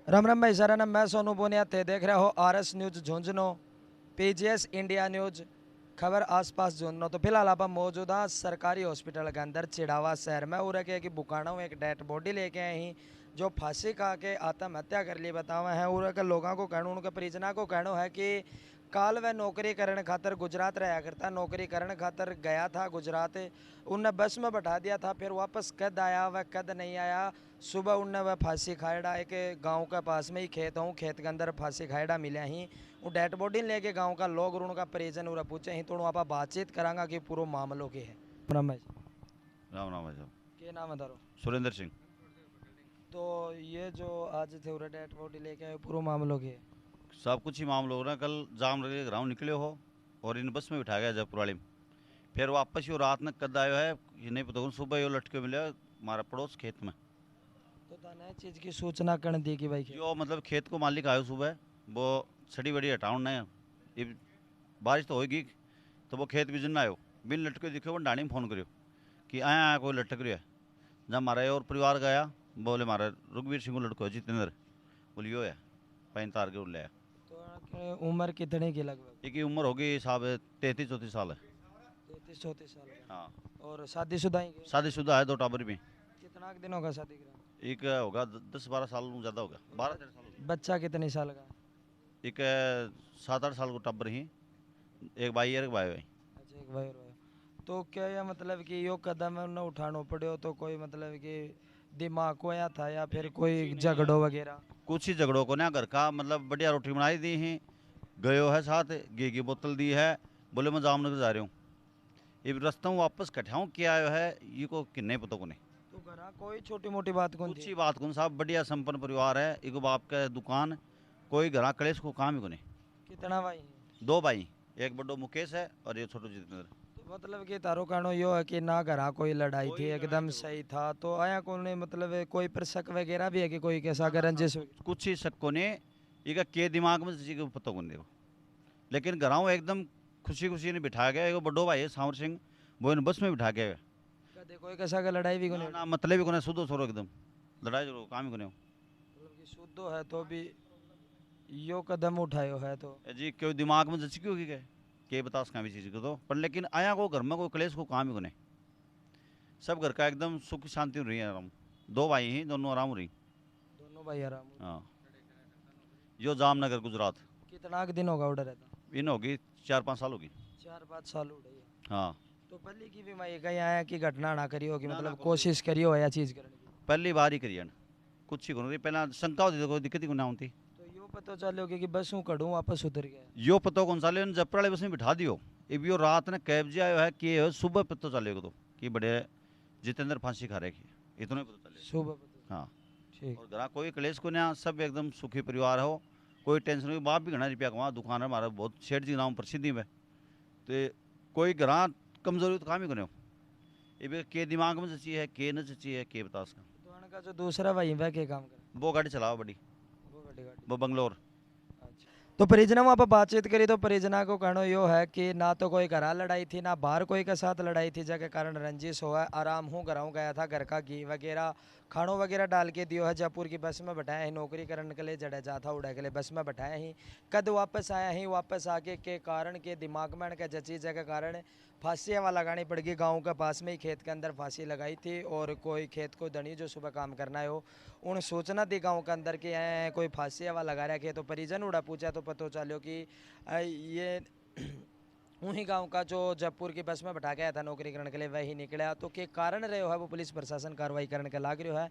राम राम भाई सारा नाम मैं सोनू बोनिया थे देख रहे हो RS news Jhunjhunu PGS India news खबर आसपास झुंझुनू। तो फिलहाल आप मौजूद हाँ सरकारी हॉस्पिटल के अंदर चिड़ावा शहर में उरे के कि बुकाना हूँ एक डेड बॉडी लेके आए ही जो फांसी खा के आत्महत्या कर ली बतावा है। उरे के लोगों को कहना उनके परिजना को कहना है कि काल वह नौकरी करने खातर गुजरात रहा करता नौकरी करने खातर गया था गुजरात। उनने बस में बैठा दिया था फिर वापस कद आया वह कद नहीं आया। सुबह उनने वह फांसी खाएड़ा एक गांव के पास में ही खेत हूँ खेत के अंदर फांसी खाएड़ा मिला ही वो डेड बॉडी लेके गांव का लोग उनका परिजन उरा पूछे ही तो आप बातचीत करांगा कि पूरा मामलों के है। रमेश राम राम भाई साहब। के नाम है तारो? सुरेंद्र सिंह। तो ये जो आज थे उरा डेड बॉडी लेके आए पूरा मामलों के है। सब कुछ ही मामला हो रहा है। कल जाम लगे ग्राउंड निकले हो और इन बस में बिठा गया जयपुर वाली में। फिर वापस ही वो रात में कद आयो है ये नहीं पता। सुबह ये लटके मिले हमारा पड़ोस खेत में। तो ताने चीज की सूचना कर दी कि भाई जो मतलब खेत को मालिक आयो सुबह वो छड़ी बड़ी हटाउन ने ये बारिश तो होगी तो वो खेत भी जिन्ना आयो बिन लटके दिखे वो डाणी में फ़ोन करियो कि आया आया कोई लटक रहा है। जब हमारा और परिवार गया बोले हमारा रुखवीर सिंह को लड़को है जितेंद्र बोलिए है पैन तार के ले आया। तो उम्र कितने की लगभग? एक ही उम्र होगी साहब 33-34 साल है। 33-34 साल का। हाँ और शादीशुदा ही के? शादीशुदा है 2 टाबर भी। कितना दिन होगा शादी करा? एक होगा 10-12 साल ज़्यादा होगा 12-13 साल होगा। बच्चा कितनी साल का? एक 7-8 साल को टाबर ही एक भाई है एक भाई भाई। अच्छा एक भाई और भाई। तो क्या ये मतलब कि यो कदम न उठानो पड़ो तो कोई मतलब कि दिमाग को या था या फिर कोई झगड़ो वगैरह? कुछ ही झगड़ों को ना घर का मतलब बढ़िया रोटी बनाई दी ही गयो है साथ घी की बोतल दी है बोले मैं जामनगर जा रहा हूँ। ये रास्ता हूँ वापस कठाऊँ क्या आयो है ये को किन्ने पता को नहीं। तो घरा कोई छोटी मोटी बात कौन कुछ थी? ही बात कौन साहब बढ़िया संपन्न परिवार है एक बाप का दुकान कोई घरा कलेश को काम ही को नहीं। कितना भाई? 2 भाई एक बड़ो मुकेश है और ये छोटो जितेंद्र। तो मतलब कि तारो कहनो यो है कि ना घरा कोई लड़ाई थी कोई लड़ाई एकदम झगड़ो सही था तो आया कौन मतलब कोई पर शक वगैरह भी है कि कोई कैसा अगर रंजिश कुछ ही शक को नहीं ये के दिमाग में जी को पता को नहीं। लेकिन घराओं एकदम खुशी खुशी ने बिठा गया एक बड़ो भाई है सांवर सिंह वो इन बस में बिठा गया। कदे कोई कैसा का लड़ाई भी को ना नहीं? ना मतलब ही को नहीं सुधो छोरो एकदम लड़ाई जो काम ही को नहीं। मतलब कि शुद्ध है तो भी यो कदम उठायो है तो जी क्यों दिमाग में जच क्यों की गए के बता उसका भी चीज़ को तो पर लेकिन आया को घर में कोई क्लेश को काम ही को नहीं। सब घर का एकदम सुख शांति रही है आराम। 2 भाई ही दोनों आराम रही। दोनों भाई आराम? हाँ जो जामनगर गुजरात। कितना दिन होगा उधर रहता? इन होगी 4-5 साल होगी। 4-5 साल उड़े है। हाँ तो पहले की भी मैं कहीं आया कि घटना ना करी हो कि ना ना मतलब कोई कोशिश करी हो या चीज़ करने की? पहली बार ही करिए कुछ ही को नहीं पहला शंका होती तो कोई दिक्कत ही को ना होती। तो यो पता चलो कि बस हूँ कड़ूँ वापस उतर गया? यो पता कौन सा ले जब वाले बस में बिठा दियो ये भी रात ने कैब जी आयो है कि सुबह पता चलेगा तो कि बड़े जितेंद्र फांसी खा रहे की इतना ही पता चले। सुबह पता? हाँ ठीक। और घर कोई क्लेश को ना सब एकदम सुखी परिवार हो कोई टेंशन नहीं। बाप भी घना रुपया कमा दुकान है हमारा बहुत सेठ जी नाम प्रसिद्धि में तो कोई घर कमजोरी तो काम ही को नहीं। ये भी के दिमाग में जची है के न जची है के बता उसका। तो उनका जो दूसरा भाई वह क्या काम करे? वो गाड़ी चलाओ बड़ी वो बड़ी गाड़ी। वो बंगलोर। अच्छा। तो परिजना वहाँ पर बातचीत करी तो परिजना को कहना यो है कि ना तो कोई घरा लड़ाई थी ना बाहर कोई के साथ लड़ाई थी जगह कारण रंजिश हुआ है आराम हूँ घराऊँ गया था घर का घी वगैरह खानों वगैरह डाल के दियो है जयपुर की बस में बैठाया ही नौकरी करने के लिए जडेजा था उड़ा के लिए बस में बैठाया ही कद वापस आया ही वापस आके के कारण के दिमाग में इनका जची जगह कारण फांसी हवा लगानी पड़ गई गाँव के पास में ही खेत के अंदर फांसी लगाई थी और कोई खेत को धनी जो सुबह काम करना है हो उन सूचना दी गांव के अंदर कि कोई फांसी हवा लगा रखे तो परिजन उड़ा पूछा तो पता चलो कि ये उन्हीं गांव का जो जयपुर की बस में बैठा गया था नौकरी करने के लिए वही निकला तो के कारण रहे हो है वो पुलिस प्रशासन कार्रवाई करने के लाग रहा है।